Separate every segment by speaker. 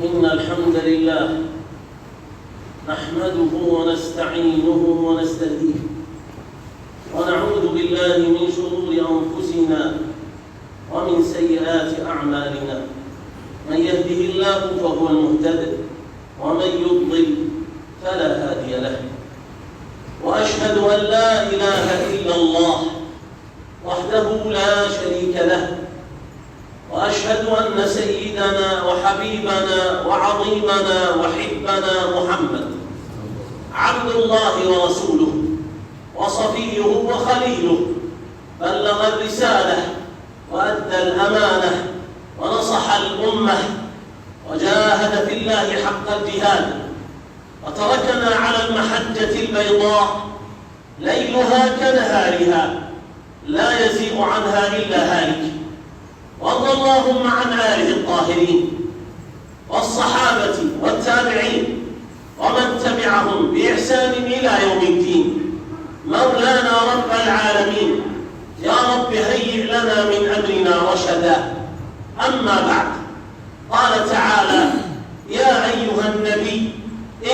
Speaker 1: إن الحمد لله نحمده ونستعينه ونستهديه ونعوذ بالله من شرور أنفسنا ومن سيئات أعمالنا. من يهده الله فهو المهتد ومن يضلل فلا هادي له. وأشهد أن لا إله إلا الله وحده لا شريك له، وأشهد أن سيدنا وحبيبنا وعظيمنا وحبنا محمد عبد الله ورسوله وصفيه وخليله، بلغ الرسالة وأدى الأمانة ونصح الأمة وجاهد في الله حق الجهاد، وتركنا على المحجة البيضاء ليلها كنهارها لا يزيغ عنها إلا هالك. وارض اللهم عن آله الطاهرين والصحابة والتابعين ومن تبعهم بإحسان إلى يوم الدين. مولانا رب العالمين، يا رب هيئ لنا من أمرنا رشدا. أما بعد، قال تعالى: يا أيها النبي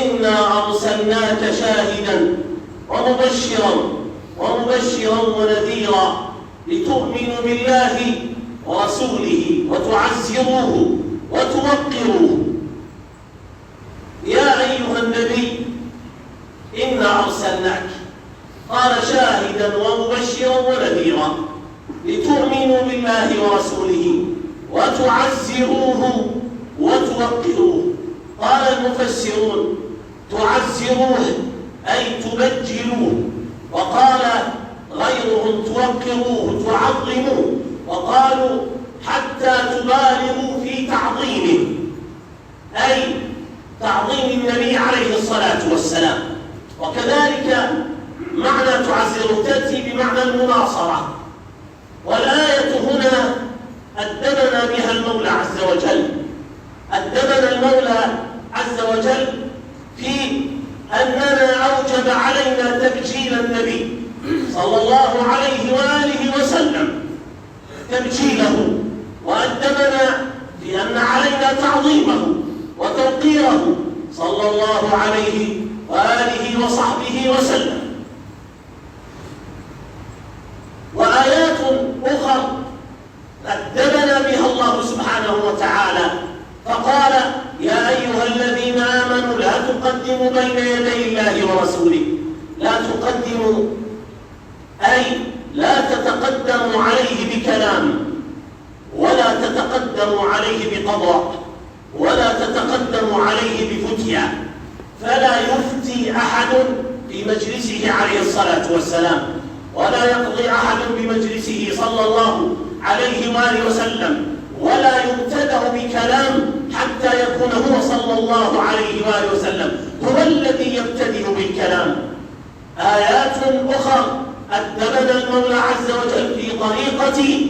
Speaker 1: إنا أرسلناك شاهدا ومبشرا ونذيرا لتؤمنوا بالله ورسوله وتعزروه وتوقروه. يا أيها النبي إنا أرسلناك، قال شاهدا ومبشرا ونذيرا لتؤمنوا بالله ورسوله وتعزروه وتوقروه. قال المفسرون: تعزروه أي تبجلوه، وقال غيرهم توقروه تعظموه، وقالوا حتى تبالغوا في تعظيمه، أي تعظيم النبي عليه الصلاة والسلام. وكذلك معنى تعزروه تأتي بمعنى المناصرة، والآية هنا أدبنا بها المولى عز وجل. أدبنا المولى عز وجل في أننا أوجب علينا تبجيل النبي صلى الله عليه وآله وسلم، تبجيله، وأدبنا في أن علينا تعظيمه وتوقيره صلى الله عليه وآله وصحبه وسلم. وآيات أخرى أدبنا بها الله سبحانه وتعالى، فقال: يا أيها الذين آمنوا لا تقدموا بين يدي الله ورسوله. لا تقدموا أي لا تتقدموا عليه بكلام، ولا تتقدموا عليه بقضاء، ولا تتقدموا عليه بفتيا، فلا يفتي أحد في مجلسه عليه الصلاة والسلام، ولا يقضي أحد بمجلسه صلى الله عليه وآله وسلم، ولا يبتدأ بكلام حتى يكون هو صلى الله عليه وآله وسلم هو الذي يبتدئ بالكلام. آيات أخرى أدبنا المولى عز وجل في طريقة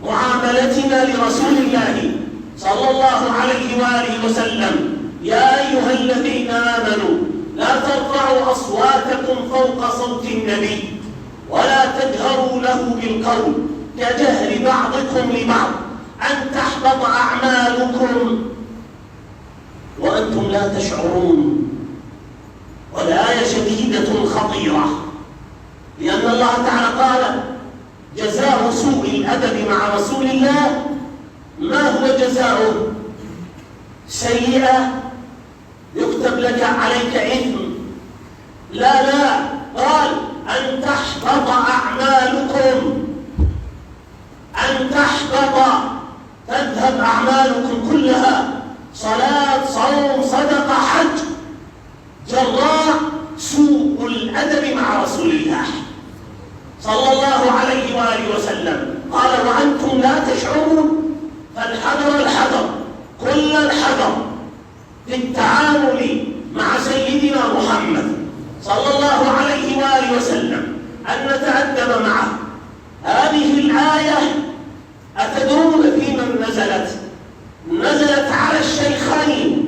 Speaker 1: معاملتنا لرسول الله صلى الله عليه وآله وسلم. يا أيها الذين آمنوا لا ترفعوا أصواتكم فوق صوت النبي ولا تجهروا له بالقول كجهر بعضكم لبعض أن تحبط أعمالكم وأنتم لا تشعرون. والآية شديدة خطيرة، لأن الله تعالى قال: جزاء سوء الأدب مع رسول الله ما هو جزاؤه؟ سيئة يكتب لك عليك إثم. لا، قال: أن تحبط أعمالكم، أن تحبط، تذهب أعمالكم كلها، صلاة، صوم، صدقة، حج، جراء سوء الأدب مع رسول الله صلى الله عليه وآله وسلم. قال: وأنتم لا تشعرون. فالحذر كل الحذر في التعامل مع سيدنا محمد صلى الله عليه وآله وسلم، أن نتأدب معه. هذه الآية أتدرون في من نزلت؟ نزلت على الشيخين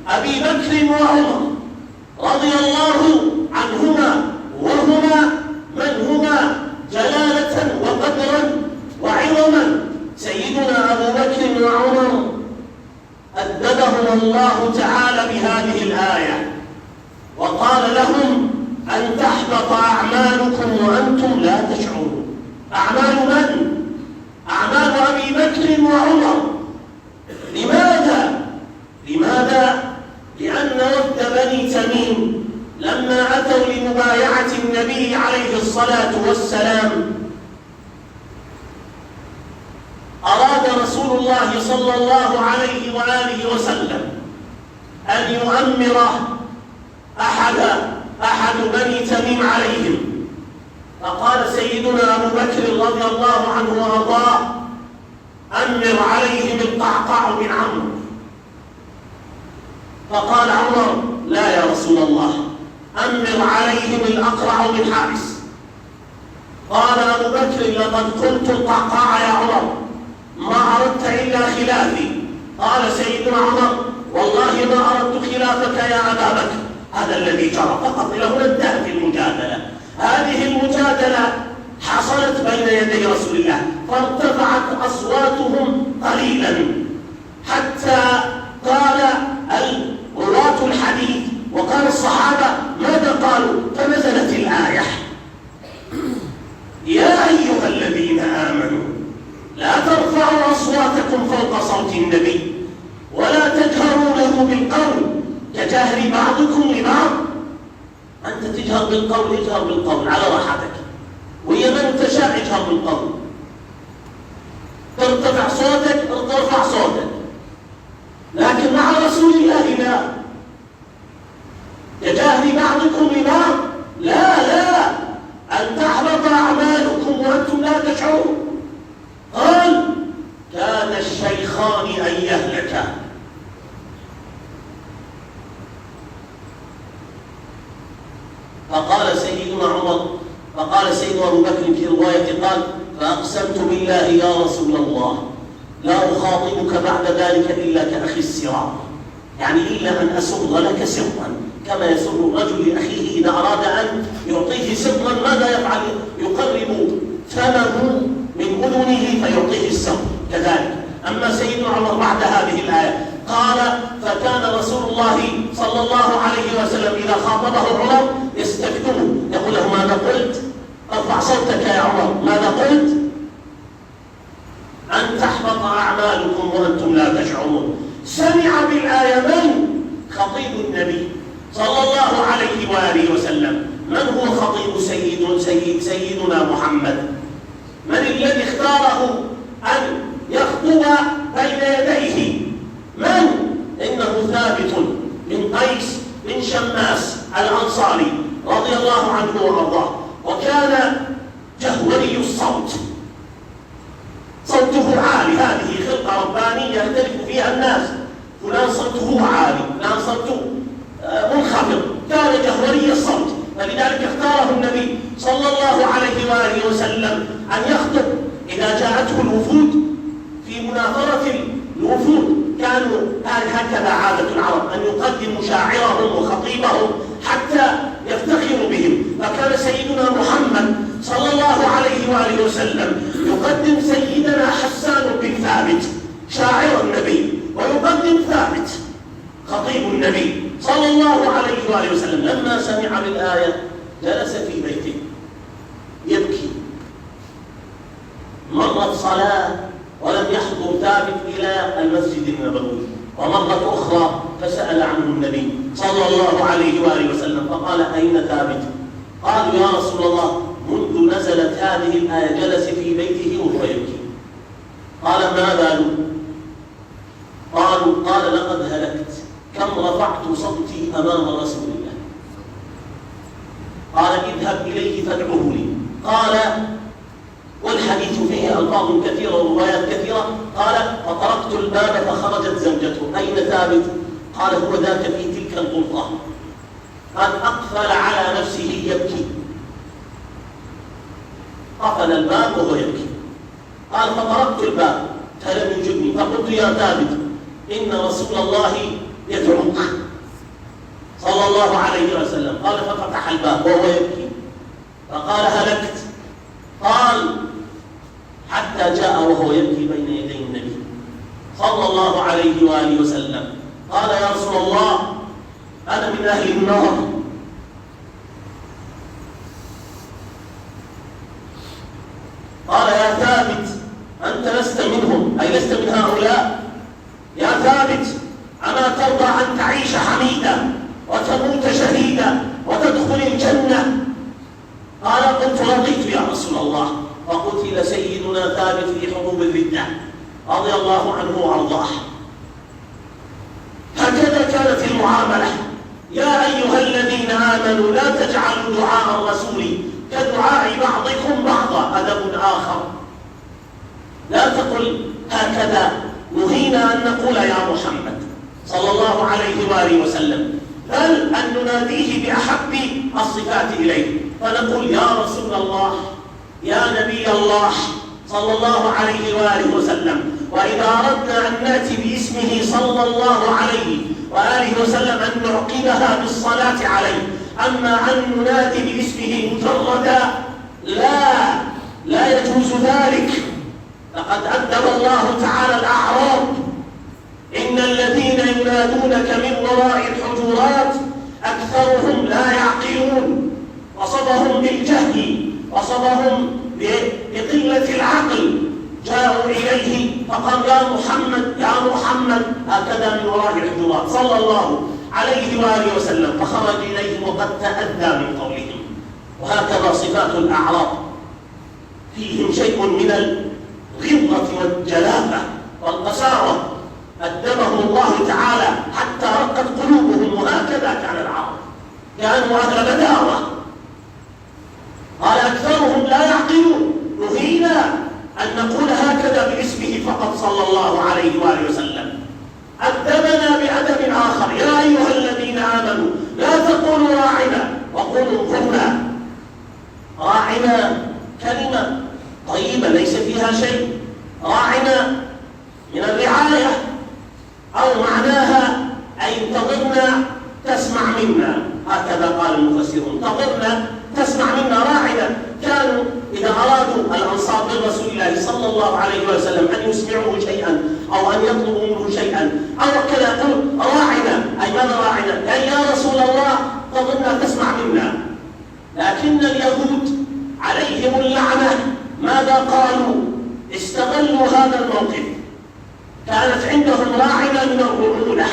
Speaker 1: أبي بكر وعمر رضي الله عنهما، وهما من هما جلالة وقدرا وعظما. سيدنا أبو بكر وعمر أدبهما الله تعالى بهذه الآية وقال لهم أن تحبط أعمالكم وأنتم لا تشعرون. أعمال من؟ أعمال أبي بكر وعمر. لماذا؟ لأن وفد بني تميم لما أتوا لمبايعة النبي عليه الصلاة والسلام أراد رسول الله صلى الله عليه وآله وسلم أن يؤمر أحد بني تميم عليهم، فقال سيدنا أبو بكر رضي الله عنه وأرضاه: أمر عليهم القعقاع بن عمرو. فقال عمر: لا يا رسول الله، أمر عليهم الأقرع بن حابس. قال أبو بكر: لقد قلت القعقاع يا عمر، ما أردت إلا خلافي. قال سيدنا عمر: والله ما أردت خلافك يا أبا بكر. هذا الذي جرى فقط. إلى هنا انتهت المجادلة. هذه المجادلة حصلت بين يدي رسول الله، فارتفعت أصواتهم قليلا حتى قال رواة الحديث وقال الصحابة: ماذا قالوا؟ فنزلت الآية: يا أيها الذين آمنوا لا ترفعوا أصواتكم فوق صوت النبي ولا تجهروا له بالقول كجهر بعضكم لبعض. أنت تجهر بالقول، اجهر بالقول على راحتك، وهي من تشاء اجهر بالقول. ترتفع صوتك ارتفع صوتك، لكن مع رسول الله لا. كجهر بعضكم لبعض، لا، أن تحبط أعمالكم وأنتم لا تشعرون. قال: كان الشيخان أن يهلكا. فقال سيدنا أبو بكر في رواية قال: فأقسمت بالله يا رسول الله لا أخاطبك بعد ذلك إلا كأخي السرار، يعني إلا أن أسر لك سرا كما يسر الرجل لأخيه إذا أراد أن يعطيه سرا. ماذا يفعل؟ يقرب فمه من أذنه فيعطيه السر كذلك. أما سيدنا عمر بعد هذه الآية قال: فكان رسول الله صلى الله عليه وسلم إذا خاطبه عمر يستفتوه، يقول له: ماذا قلت؟ ارفع صوتك يا عمر، ماذا قلت؟ أن تحبط أعمالكم وأنتم لا تشعرون. سمع بالآية من؟ خطيب النبي صلى الله عليه وآله وسلم. من هو خطيب سيدنا محمد؟ من الذي اختاره أن يخطب بين يديه؟ من؟ إنه ثابت بن قيس بن شماس الأنصاري رضي الله عنه وأرضاه، وكان جهوري الصوت، صوته عالي. هذه خلقة ربانية يختلف فيها الناس، فلان صوته عالي، فلان صوته منخفض. كان جهوري الصوت، فلذلك اختاره النبي صلى الله عليه وآله وسلم أن يخطب إذا جاءته الوفود. في مناظرة الوفود كانوا هكذا عادة العرب، أن يقدموا شاعرهم وخطيبهم حتى يفتخروا بهم. فكان سيدنا محمد صلى الله عليه وآله وسلم يقدم سيدنا حسان بن ثابت شاعر النبي، ويقدم ثابت خطيب النبي صلى الله عليه وآله وسلم. لما سمع بالآية جلس في بيته يبكي. مرت صلاة ولم يحضر ثابت إلى المسجد النبوي، ومرة أخرى فسأل عنه النبي صلى الله عليه وآله وسلم فقال: أين ثابت؟ قالوا: يا رسول الله منذ نزلت هذه الآية جلس في بيته وهو يبكي. قال: ما باله؟ قال: لقد هلكت، كم رفعت صوتي أمام رسول الله. قال: اذهب إليه فادعه لي. قال، والحديث فيه ألفاظ كثيرة وروايات كثيرة. قال: فطرقت الباب فخرجت زوجته. أين ثابت؟ قال: هو ذاك في تلك الغرفة، قد أقفل على نفسه يبكي. قفل الباب وهو يبكي. قال: فطرقت الباب فلم يجبني، فقلت: يا ثابت إن رسول الله يدعوك صلى الله عليه وسلم. قال: ففتح الباب وهو يبكي فقال: هلكت. قال: حتى جاء وهو يبكي بين يدي النبي صلى الله عليه وآله وسلم، قال يا رسول الله أنا من أهل النار. قال يا ثابت أنت لست منهم، أي لست من هؤلاء. يا ثابت أما ترضى أن تعيش حميدا وتموت شهيدا وتدخل الجنة؟ قال قلت رضيت يا رسول الله. فقتل سيدنا ثابت في حروب الردة رضي الله عنه وأرضاه. هكذا كانت المعاملة. يا أيها الذين آمنوا لا تجعلوا دعاء الرسول كدعاء بعضكم بعضا. أدب آخر، لا تقل هكذا، نهينا أن نقول يا محمد صلى الله عليه وآله وسلم، بل أن نناديه بأحب الصفات إليه، فنقول يا رسول الله، يا نبي الله صلى الله عليه وآله وسلم. وإذا أردنا أن نأتي باسمه صلى الله عليه وآله وسلم أن نعقبها بالصلاة عليه. أما أن ننادي باسمه مجردا لا يجوز ذلك. لقد أدب الله تعالى الأعراب: إن الذين ينادونك من وراء الحجرات أكثرهم لا يعقلون. وصفهم بالجهل، وصفهم بقلة العقل. جاءوا إليه فقال يا محمد يا محمد، هكذا من وراء الحجرات صلى الله عليه وآله وسلم، فخرج إليهم وقد تأذى من قولهم. وهكذا صفات الأعراب، فيهم شيء من الغلظة والجلافة والقساوة، أدبهم الله تعالى حتى رقت قلوبهم. وهكذا كان العرب، كانوا أهل بداوة. قال أكثرهم لا يعقلون. نهينا أن نقول هكذا باسمه فقط صلى الله عليه وآله وسلم. أدبنا بأدب آخر: يا أيها الذين آمنوا لا تقولوا راعنا وقولوا انظرنا. راعنا كلمة طيبة ليس فيها شيء. راعنا من الرعاية، أو معناها أي انتظرنا تسمع منا، هكذا قال المفسرون: انتظرنا تسمع منا. راعنا كانوا إذا أرادوا الأنصار من رسول الله صلى الله عليه وسلم أن يسمعوه شيئا أو أن يطلبوا منه شيئا أو كذا يقول راعنا، أي ماذا راعنا؟ يعني يا رسول الله انتظرنا تسمع منا. لكن اليهود عليهم اللعنة ماذا قالوا؟ استغلوا هذا الموقف. كانت عندهم راعنا من الرعونة،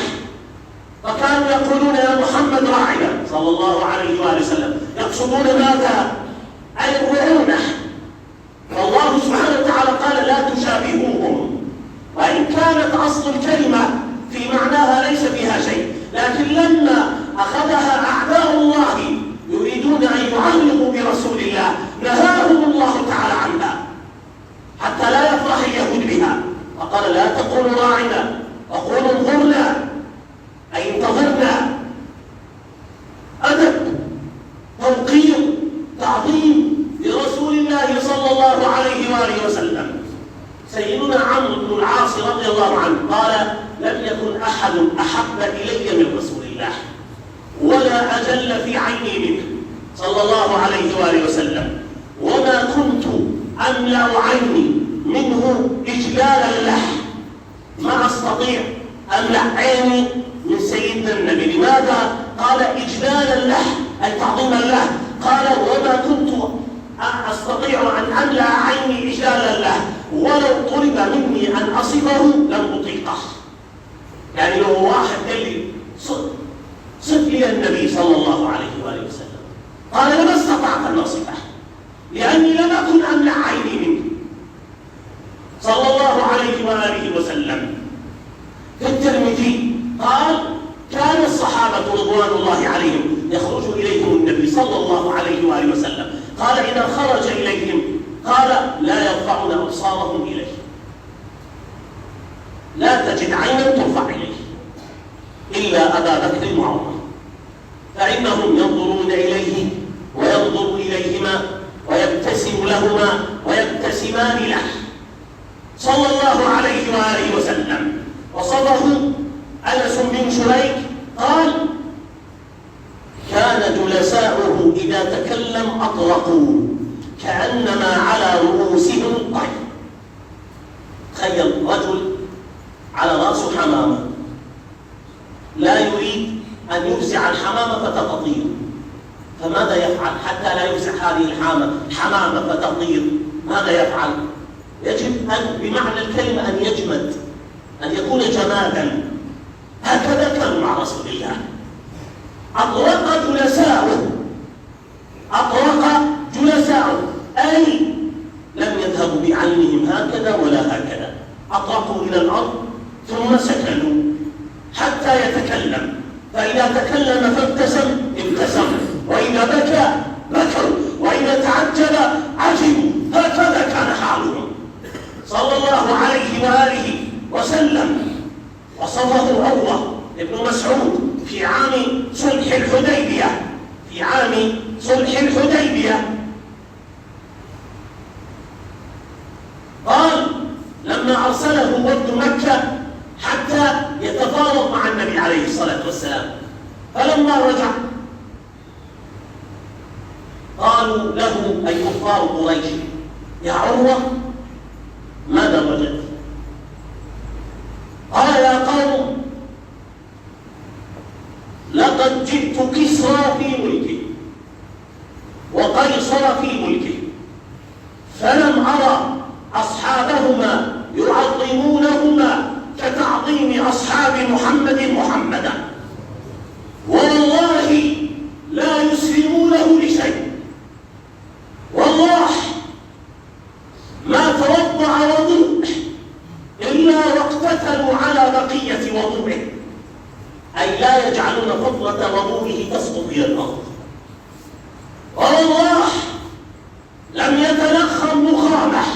Speaker 1: فكانوا يقولون يا محمد راعنا صلى الله عليه وآله وسلم، يقصدون ماذا؟ أي الرعونة. والله سبحانه وتعالى قال لا تشابهوهم، وإن كانت أصل الكلمة في معناها ليس فيها شيء، لكن لما أخذها أعداء الله يريدون أن يعلقوا برسول الله نهاهم الله تعالى عنها حتى لا يفرح اليهود بها، فقال لا تقولوا راعنا وقولوا انظرنا، أي انتظرنا. أدب، توقير، تعظيم لرسول الله صلى الله عليه وآله وسلم. سيدنا عمرو بن العاص رضي الله عنه قال: لم يكن أحد أحب إلي من رسول الله ولا أجل في عيني منه صلى الله عليه وآله وسلم، وما كنت أملأ عيني منه إجلالا له. ما أستطيع أملأ عيني من سيدنا النبي. لماذا؟ قال إجلالا له، أي تعظيما له. قال وما كنت أستطيع أن أملأ عيني إجلالا له، ولو طلب مني أن أصفه لم أطيقه. يعني لو واحد قال لي صف لي النبي صلى الله عليه وآله وسلم، قال لما استطعت أن أصفه لأني لم أكن أملأ عيني منه صلى الله عليه وآله وسلم. في الترمذي قال: كان الصحابة رضوان الله عليهم يخرج إليهم النبي صلى الله عليه وآله وسلم، قال إذا خرج إليهم قال لا يرفعون أبصارهم إليه، لا تجد عينا ترفع إليه إلا أبا بكر وعمر، فإنهم ينظرون إليه وينظر إليهما ويبتسم لهما ويبتسمان له صلى الله عليه وآله وسلم. وصفه أنس بن شريك قال: كان جلساؤه إذا تكلم أطرقوا كأنما على رؤوسهم الطير. تخيل رجل على رأسه حمامة لا يريد أن يفزع الحمامة فتطير، فماذا يفعل حتى لا يفزع هذه الحمامة فتطير؟ ماذا يفعل؟ يجب أن بمعنى الكلمة أن يجمد، أن يكون جمادا. هكذا كانوا مع رسول الله. أطرق جلساؤه أي لم يذهبوا بعينهم هكذا ولا هكذا، أطرقوا إلى الأرض ثم سكنوا حتى يتكلم، فإذا تكلم ابتسم، وإذا بكى بكوا، وإذا تعجب عجبوا. هكذا كان حالهم صلى الله عليه وآله وسلم. وصفه عروة ابن مسعود في عام صلح الحديبية قال لما أرسله وفد مكة حتى يتفاوض مع النبي عليه الصلاة والسلام، فلما رجع قالوا له أي كفار قريش: يا عروة ماذا وجدت؟ قال: يا قوم لقد جئت كسرى في ملكه وقيصر في ملكه، فلم أرى أصحابهما يعظمونهما كتعظيم أصحاب محمدا، والله لا يسلمونه لشيء، والله ما توضع وضوء إلا واقتتلوا على بقية وضوءه، أي لا يجعلون فضلة وضوئه تسقط إلى الأرض. والله لم يتنخم مخامح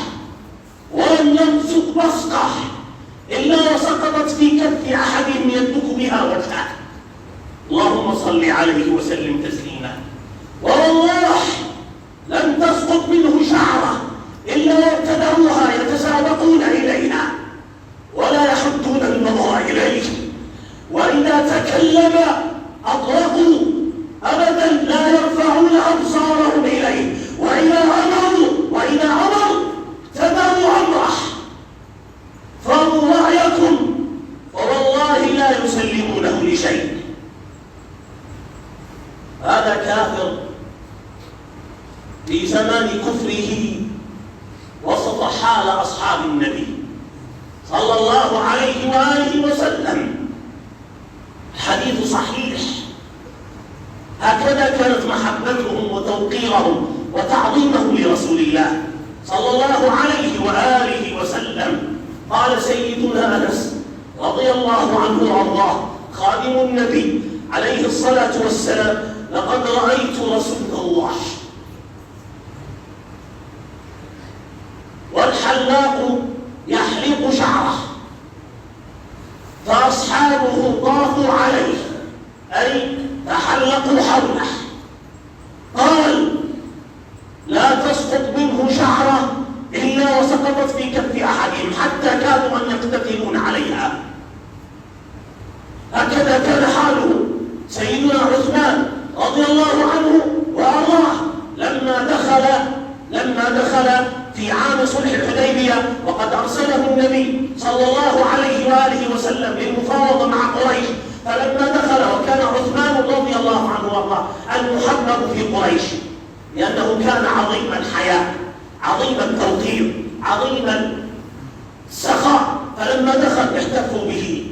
Speaker 1: ولم يبصق بصقة إلا وسقطت في كف أحدهم يدك بها وجهه. اللهم صل عليه وسلم تسليما. والله لم تسقط منه شعرة إلا وابتدأوها يتسابقون إليها ولا يحدون النظر إليه، وإذا تكلم أطلقوا أبدا لا يرفعون أبصارهم إليه، وإذا أمر تبعوا أمره. فانظروا رأيكم، فوالله لا يسلمونه لشيء. هذا كافر في زمان كفره وصف حال أصحاب النبي صلى الله عليه وآله وسلم. الحديث صحيح. هكذا كانت محبتهم وتوقيرهم وتعظيمهم لرسول الله صلى الله عليه وآله وسلم. قال سيدنا أنس رضي الله عنه وارضاه خادم النبي عليه الصلاة والسلام: لقد رأيت رسول الله والحلاق يحلق شعره فأصحابه طافوا عليه، أي تحلقوا حوله. قال: لا تسقط منه شعرة إلا وسقطت في كف أحدهم حتى كادوا أن يقتتلون عليها. هكذا كان حاله سيدنا عثمان رضي الله عنه وأرضاه لما دخل في عام صلح الحديبية، وقد أرسله النبي صلى الله عليه وآله وسلم للمفاوضة مع قريش. فلما دخل، وكان عثمان رضي الله عنه وارضاه المحبب في قريش لأنه كان عظيم الحياة، عظيم التوقير، عظيم السخاء، فلما دخل احتفوا به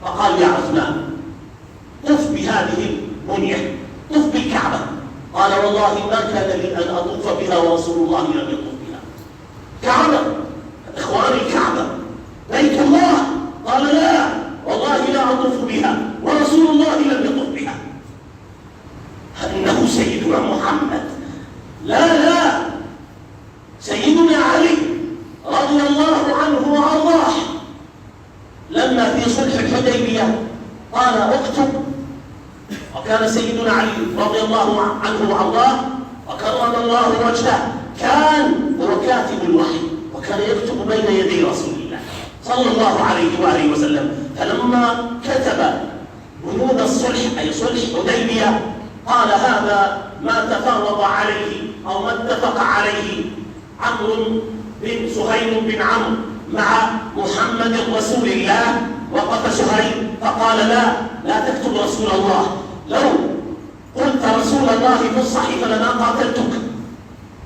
Speaker 1: فقال: يا عثمان طف بهذه البنية، طف بالكعبة. قال: والله ما كان لي أن أطوف بها ورسول الله لم يطوف بها. كعبة إخواني، الكعبة بيت الله. قال: لا والله لا أطوف بها ورسول الله لم يطوف بها. إنه سيدنا محمد. لا سيدنا علي رضي الله عنه وارضاه لما في صلح الحديبية قال: اكتب. وكان سيدنا علي رضي الله عنه وارضاه وكرم الله وجهه كان هو كاتب الوحي، وكان يكتب بين يدي رسول الله صلى الله عليه وآله وسلم. فلما كتب بنود الصلح أي صلح حديبية قال: هذا ما تفاوض عليه أو ما اتفق عليه عمرو بن سهيل بن عمرو مع محمد رسول الله. وقف سهيل فقال: لا، لا تكتب رسول الله، لو قلت رسول الله في الصحيفة لما قاتلتك،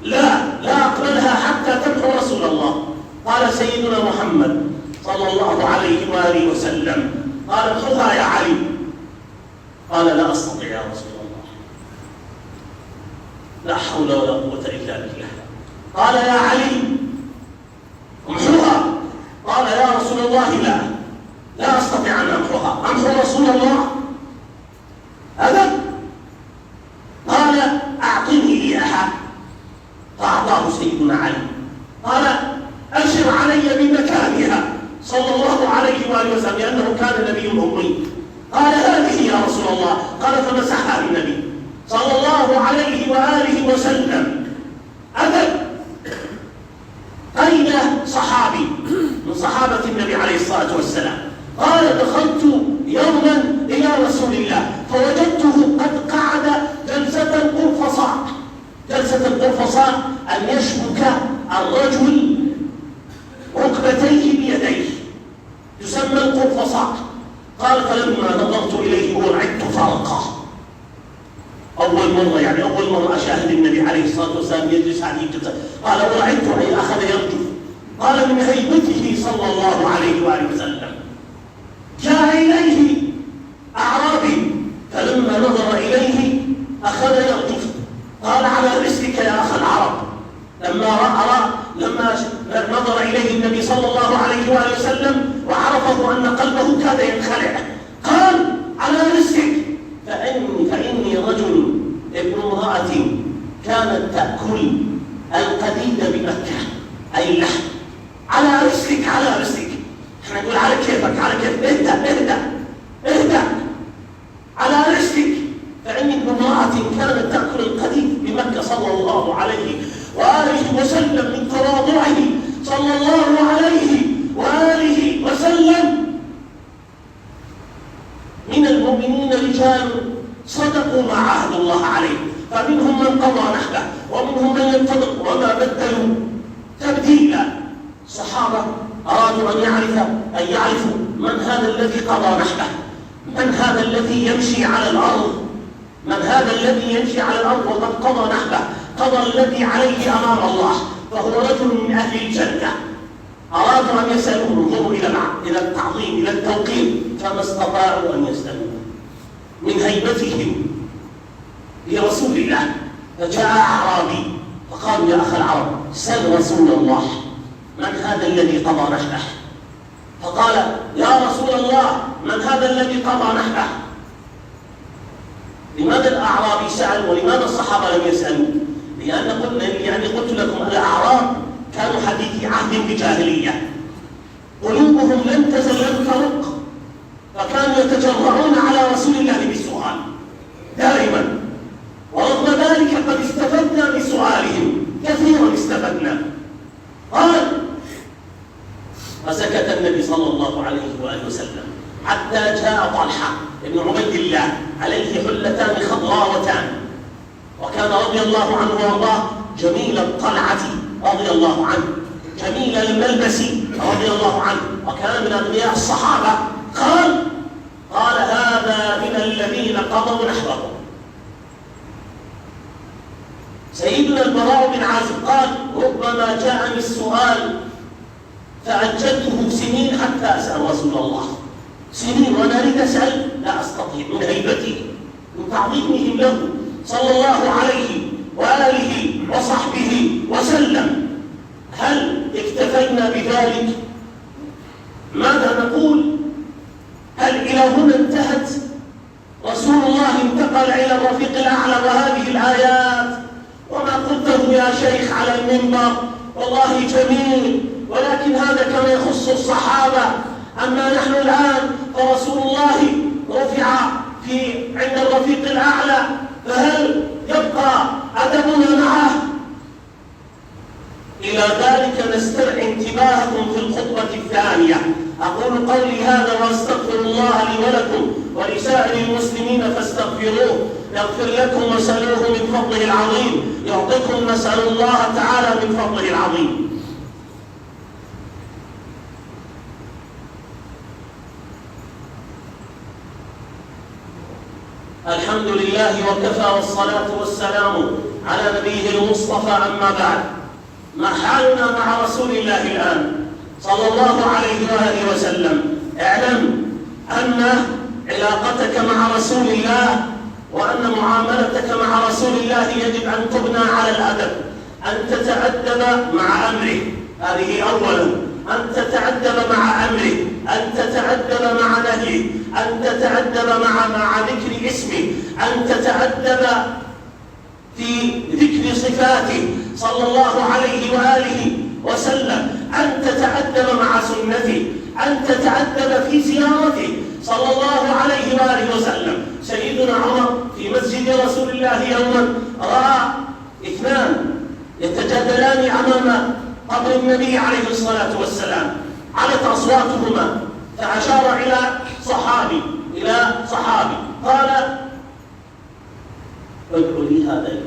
Speaker 1: لا أقبلها حتى تمحو رسول الله. قال سيدنا محمد صلى الله عليه وآله وسلم، قال امحوها يا علي. قال لا أستطيع يا رسول الله، لا حول ولا قوة إلا بالله. قال يا علي امحوها. قال يا رسول الله لا أستطيع أن أمحوها، أمحو رسول الله هذا؟ قال أعطني إياها. فأعطاه سيدنا علي. قال أشر علي بمكانها صلى الله عليه وآله وسلم، لأنه كان نبي أمي. قال هذه يا رسول الله. قال فمسحها النبي صلى الله عليه وآله وسلم. أدب أين صحابي من صحابة النبي عليه الصلاة والسلام؟ قال دخلت يوما إلى رسول الله فوجدته قد قعد جلسة القرفصاء. جلسة القرفصاء أن يشبك الرجل ركبتيه بيديه، تسمى القرفصاء. قال فلما نظرت إليه ورعدت فرقه. أول مرة أشاهد النبي عليه الصلاة والسلام يجلس هذه الجلسة. قال ورعدت أي أخذ يرجف. قال من هيبته صلى الله عليه وآله وسلم. جاء إليه أعرابي فلما نظر إليه أخذ يرجف. قال على رسلك يا أخ العرب. لما نظر إليه النبي صلى الله عليه وآله وسلم وعرفه أن قلبه كاد ينخلع، قال على رسلك، فإني رجل ابن امرأة كانت تأكل القديد بمكة، أي اللحم. على رسلك على رسلك. احنا نقول على كيفك على كيفك، اهدأ على رسلك. فإني ابن امرأة كانت تأكل القديد بمكة صلى الله عليه وآله وسلم، من تواضعه صلى الله عليه وآله وسلم. من المؤمنين رجال صدقوا ما عاهدوا الله عليه، فمنهم من قضى نحبه ومنهم من ينتظر وما بدلوا تبديلا. الصحابة أرادوا أن يعرفوا من هذا الذي قضى نحبه، من هذا الذي يمشي على الأرض، من هذا الذي يمشي على الأرض وقد قضى نحبه، قضى الذي عليه أمام الله، فهو رجل من أهل الجنة. أرادوا أن يسألوه، انظروا إلى التعظيم إلى التوقير، فما استطاعوا أن يسألوه من هيبتهم لرسول الله. فجاء أعرابي فقالوا يا أخ العرب سل رسول الله من هذا الذي قضى نحبه. فقال يا رسول الله من هذا الذي قضى نحبه. لماذا الأعرابي سأل ولماذا الصحابة لم يسألوا؟ لأني قلت لكم الأعراب كانوا حديثي عهد بجاهلية، قلوبهم لم تزل لم ترق، فكانوا يتجرعون على رسول الله بالسؤال دائما، ورغم ذلك قد استفدنا بسؤالهم كثيرا استفدنا. قال فسكت النبي صلى الله عليه وآله وسلم حتى جاء طلحة بن عبيد الله عليه حلتان خضراوتان، وكان رضي الله عنه وارضاه جميل الطلعة رضي الله عنه، جميل الملبس رضي الله عنه، وكان من أغنياء الصحابة. قال هذا من الذين قضوا نحبهم. سيدنا البراء بن عازب قال ربما جاءني السؤال فأجلته سنين حتى أسأل رسول الله، سنين وأنا أريد أسأل لا أستطيع، من هيبته من تعظيمهم له صلى الله عليه وآله وصحبه وسلم. هل اكتفينا بذلك؟ ماذا نقول؟ هل إلى هنا انتهت؟ رسول الله انتقل إلى الرفيق الأعلى وهذه الآيات وما قلته يا شيخ على المنبر والله جميل، ولكن هذا كما يخص الصحابة. أما نحن الآن فرسول الله رفع عند الرفيق الأعلى، فهل يبقى أدبنا معه؟ إلى ذلك نسترعي انتباهكم في الخطبة الثانية. أقول قولي هذا وأستغفر الله لي ولكم ولسائر المسلمين فاستغفروه يغفر لكم وسألوه من فضله العظيم يعطيكم، نسأل الله تعالى من فضله العظيم. الحمد لله وكفى، والصلاة والسلام على نبيه المصطفى. أما بعد، ما حالنا مع رسول الله الآن صلى الله عليه وآله وسلم؟ اعلم أن علاقتك مع رسول الله وأن معاملتك مع رسول الله يجب أن تبنى على الأدب، أن تتأدب مع أمره، هذه أولا، أن تتأدب مع أمره، أن تتأدب مع نهيه، أن تتأدب مع ذكر اسمه، أن تتأدب في ذكر صفاته صلى الله عليه وآله وسلم، أن تتأدب مع سنته، أن تتأدب في زيارته صلى الله عليه وآله وسلم. سيدنا عمر في مسجد رسول الله يوما رأى اثنان يتجادلان أمام قبر النبي عليه الصلاة والسلام، علت أصواتهما، فأشار إلى صحابي قال: ادعوا لي هذين.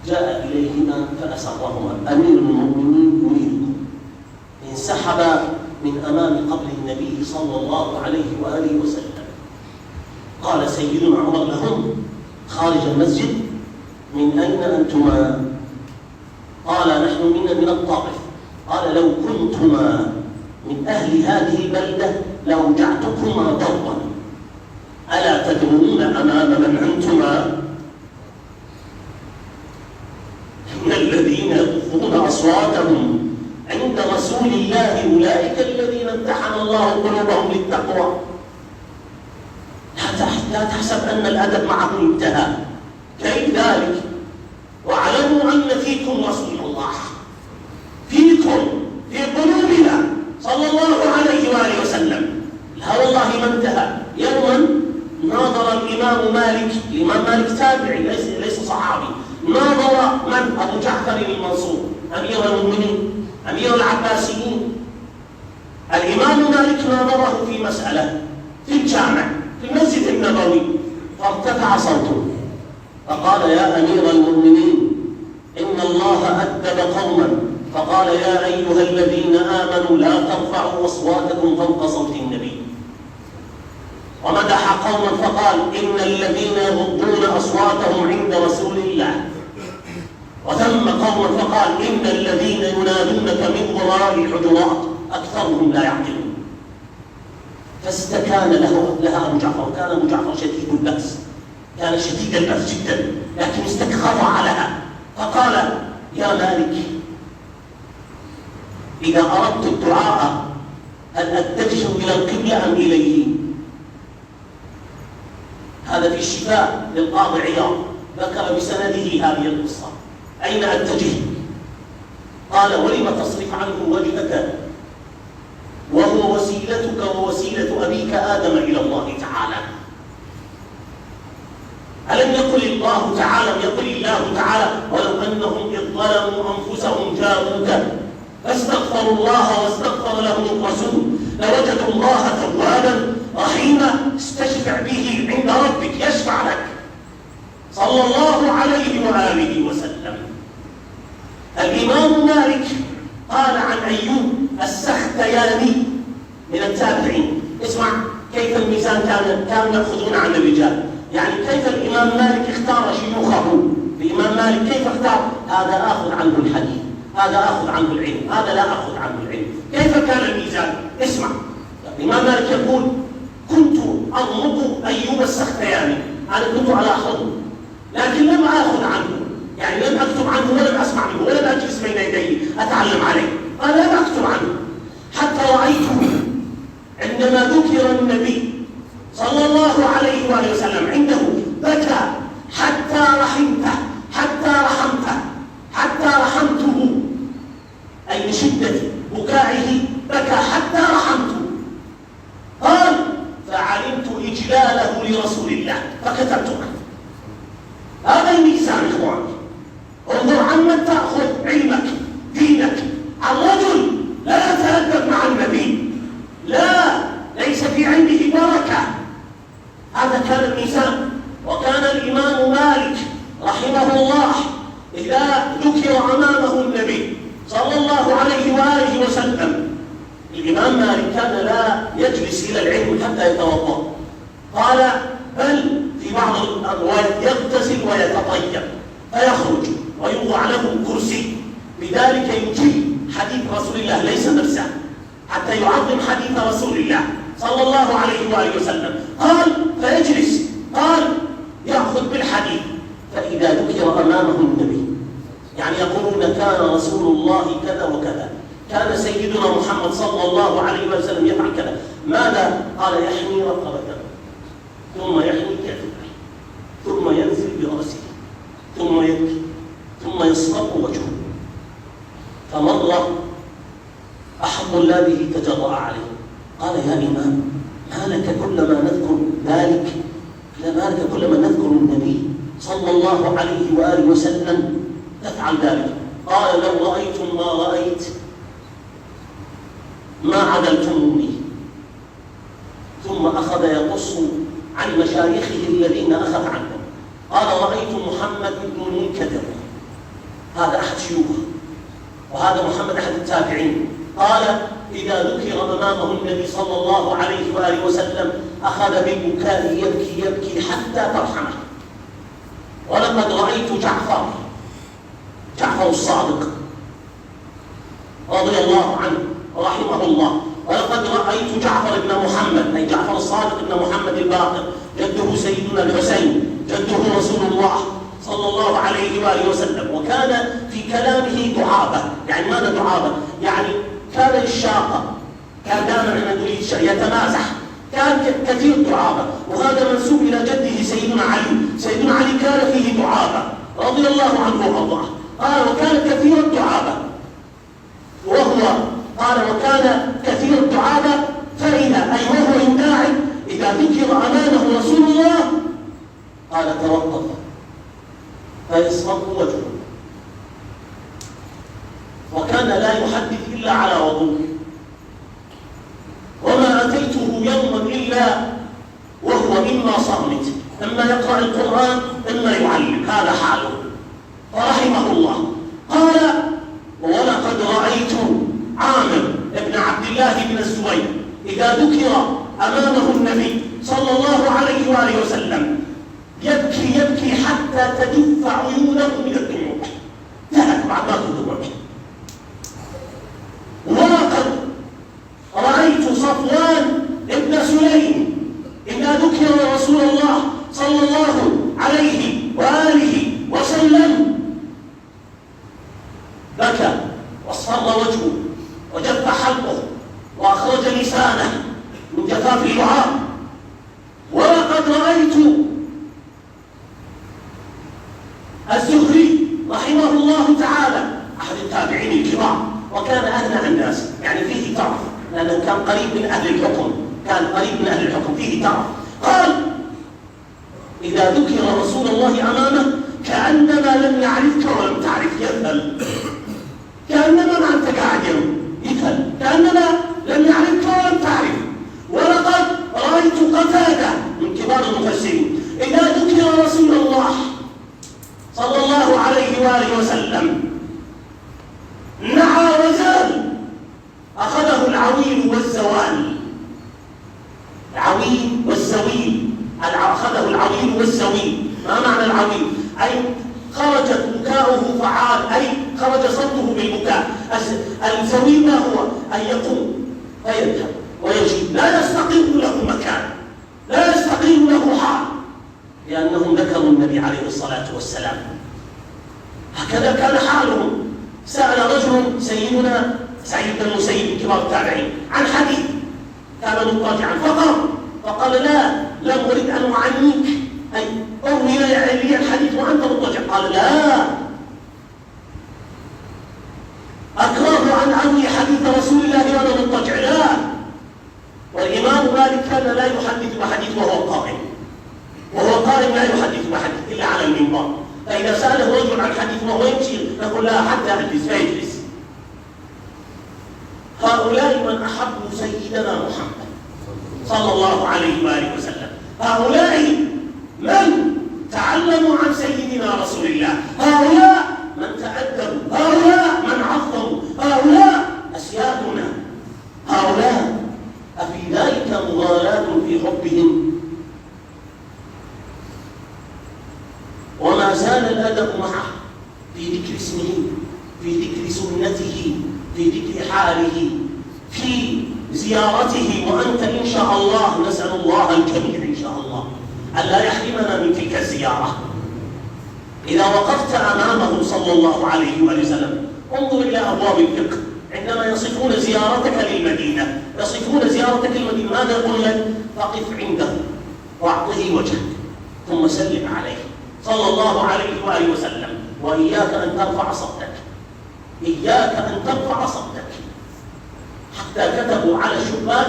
Speaker 1: جاء إليهما فأسرهما: أمير المؤمنين يريدكم. انسحب من أمام قبر النبي صلى الله عليه وآله وسلم. قال سيدنا عمر لهم خارج المسجد: من أين أنتما؟ قال: نحن من الطائف. قال: لو كنتما من أهل هذه البلدة لأوجعتكما ضربا، ألا تدرون أمام من أنتما؟ إن الذين يغضون أصواتهم عند رسول الله أولئك الذين امتحن الله قلوبهم للتقوى. لا تحسب أن الأدب معه انتهى، كيف ذلك؟ واعلموا أن فيكم رسول الله، فيكم، في قلوبنا صلى الله عليه وآله وسلم. لا والله ما انتهى. يوما ناظر الإمام مالك تابعي ليس صحابي، ناظر من؟ أبو جعفر المنصور أمير المؤمنين، أمير العباسيين. الإمام مالك ناظره في مسألة في الجامع في المسجد النبوي، فارتفع صوته فقال: يا أمير المؤمنين، إن الله أدب قوما فقال: يا أيها الذين آمنوا لا ترفعوا أصواتكم فوق صوت النبي. ومدح قوما فقال: إن الذين يغضون أصواتهم عند رسول الله. وذم قوما فقال: إن الذين ينادونك من وراء الحجرات أكثرهم لا يعقلون. فاستكان لها أبو جعفر. كان أبو جعفر شديد البأس، كان شديد البأس جدا، لكن استكخر لها فقال: يا مالك، إذا أردت الدعاء هل أتجه إلى القبلة أم إليه؟ هذا في الشفاء للقاضي عياض، ذكر بسنده هذه القصة. أين أتجه؟ قال: ولم تصرف عنه وجهك وهو وسيلتك ووسيلة أبيك آدم إلى الله تعالى. ألم يقل الله تعالى: ولو أنهم إذ ظلموا أنفسهم جاءوك فاستغفروا الله واستغفر لهم الرسول لوجدوا الله توابا رحيما. استشفع به عند ربك يشفع لك صلى الله عليه وآله وسلم. الإمام مالك قال عن أيوب السختياني من التابعين، اسمع كيف الميزان كانوا يأخذون عن الرجال، يعني كيف الإمام مالك اختار شيوخه. الإمام مالك كيف اختار؟ هذا آخذ عنه الحديث، هذا آخذ عنه العلم، هذا لا آخذ عنه العلم. كيف كان الميزان؟ اسمع. الإمام مالك يقول: كنت أضرب أيوب السختياني، أنا كنت على حضن لكن لم آخذ عنه، يعني لم أكتب عنه ولم أسمع منه ولم أجلس بين يديه أتعلم عليه، أنا لم أكتب عنه. حتى رأيته عندما ذكر النبي صلى الله عليه وآله وسلم عنده بكى حتى رحمته، حتى رحمته، أي شدة بكائه بكى حتى رحمته. قال: فعلمت إجلاله لرسول الله فكتبت عنه. هذا الميزان إخواني. انظر عمن تأخذ علمك دينك. الرجل لا يتأدب مع النبي، لا، ليس في علمه بركة. هذا كان الميزان. وكان الإمام مالك رحمه الله إذا ذكر أمامه النبي صلى الله عليه وآله وسلم، الإمام مالك كان لا يجلس إلى العلم حتى يتوضأ. قال: بل في بعض الروايات يغتسل ويتطيب فيخرج ويوضع له كرسي، بذلك يجيب حديث رسول الله ليس نفسه، حتى يعظم حديث رسول الله صلى الله عليه وآله وسلم. قال فيجلس، قال يأخذ بالحديث، فإذا ذكر أمامه النبي، يعني يقولون كان رسول الله كذا وكذا، كان سيدنا محمد صلى الله عليه وسلم يفعل كذا، ماذا؟ قال يحمي رقبته، ثم يحمي كتفه، ثم ينزل برأسه، ثم يبكي، ثم يصفر وجهه. فمر أحد طلابه تجرأ عليه قال يا إمام ما لك كلما نذكر ذلك، ما لك كلما نذكر النبي صلى الله عليه وآله وسلم تفعل ذلك؟ قال لو رأيتم ما رأيت ما عدلتموني. ثم أخذ يقص عن مشايخه الذين أخذ عنهم. قال رأيت محمد بن المنكدر، هذا أحد شيوخه، وهذا محمد أحد التابعين. قال إذا ذكر أمامه النبي صلى الله عليه وآله وسلم أخذ بالبكاء يبكي حتى ترحمه. ولقد رأيت جعفر الصادق رضي الله عنه رحمه الله، ولقد رأيت جعفر بن محمد، أي جعفر الصادق بن محمد الباقر، جده سيدنا الحسين، جده رسول الله صلى الله عليه وآله وسلم. وكان في كلامه دعابة، يعني ماذا دعابة؟ يعني كان الشاقة، كان دائما يتمازح، كان كثير دعابة، وهذا منسوب إلى جده سيدنا علي. سيدنا علي كان فيه دعابة رضي الله عنه وارضاه. قال وكان كثير الدعابة، قال وكان كثير الدعابة، فإذا أي وهو يداعب إذا ذكر أمامه رسول الله قال توقف فيصفر وجهه، وكان لا يحدث إلا على وضوء، وما أتيته يوما إلا وهو إما صامت، إما يقرأ القرآن إما يعلم، هذا حاله فرحمه الله. قال ولقد رأيت عامر بن عبد الله بن الزبير إذا ذكر أمامه النبي صلى الله عليه وآله وسلم يبكي حتى تجف عيونه من الدموع، تهك بعضات الدموع. ولقد رأيت صفوان بن سليم إذا ذكر رسول الله صلى الله عليه وآله وسلم بكى واصفر وجهه وجف حلقه وأخرج لسانه من جفاف اللعاب. ولقد رأيت الزهري رحمه الله تعالى أحد التابعين الكبار، وكان أهنأ الناس، يعني فيه طرف، لأنه كان قريب من أهل الحكم، فيه طرف. قال إذا ذكر رسول الله أمامه كأنما لم يعرفك ولم تعرف، يذهل، كأنما ما أنت قاعد يذهل، كأنما لم يعرفك ولم تعرف. ولقد رأيت قتادة من كبار المفسرين إذا ذكر رسول الله صلى الله عليه وآله وسلم نعى وزال، أخذه العويل والزوال، العويل والزويل، أخذه العويل والزويل. ما معنى العويل؟ أي خرجت بكاؤه فعال، أي خرج صوته بالبكاء. الزويل ما هو؟ أن يقوم فيذهب ويجي، لا يستقيم له مكان، لا يستقيم له حال، لأنهم ذكروا النبي عليه الصلاة والسلام. هكذا كان حالهم. سأل رجل سيدنا سعيد بن المسيب من كبار التابعين عن حديث كان مضطجعا فقال لا، لم أريد أن أعنيك، أي أروي لي الحديث وأنت مضطجع. قال لا، أكره أن أروي حديث رسول الله وأنا مضطجع، لا. والإمام مالك كان لا يحدث بحديث وهو قائم لا يحدث بحديث إلا على المنبر، فإذا سأله رجل عن حديث وهو يمشي نقول لا حتى أجلس فيجلس. هؤلاء من أحبوا سيدنا محمد صلى الله عليه وآله وسلم، هؤلاء من تعلموا عن سيدنا رسول الله، هؤلاء من تأدبوا، هؤلاء من عظموا، هؤلاء أسيادنا، هؤلاء أفي ذلك مغالاة في حبهم؟ في ذكر حاله في زيارته، وأنت إن شاء الله نسأل الله الجميع إن شاء الله أن لا يحرمنا من تلك الزيارة. إذا وقفت أمامه صلى الله عليه وسلم انظر إلى أبواب الفقه عندما يصفون زيارتك للمدينة، يصفون زيارتك للمدينة ماذا يقول لك؟ فقف عنده واعطه وجهك ثم سلم عليه صلى الله عليه وآله وسلم، وإياك أن ترفع صوتك، إياك أن ترفع صوتك. حتى كتبوا على الشباك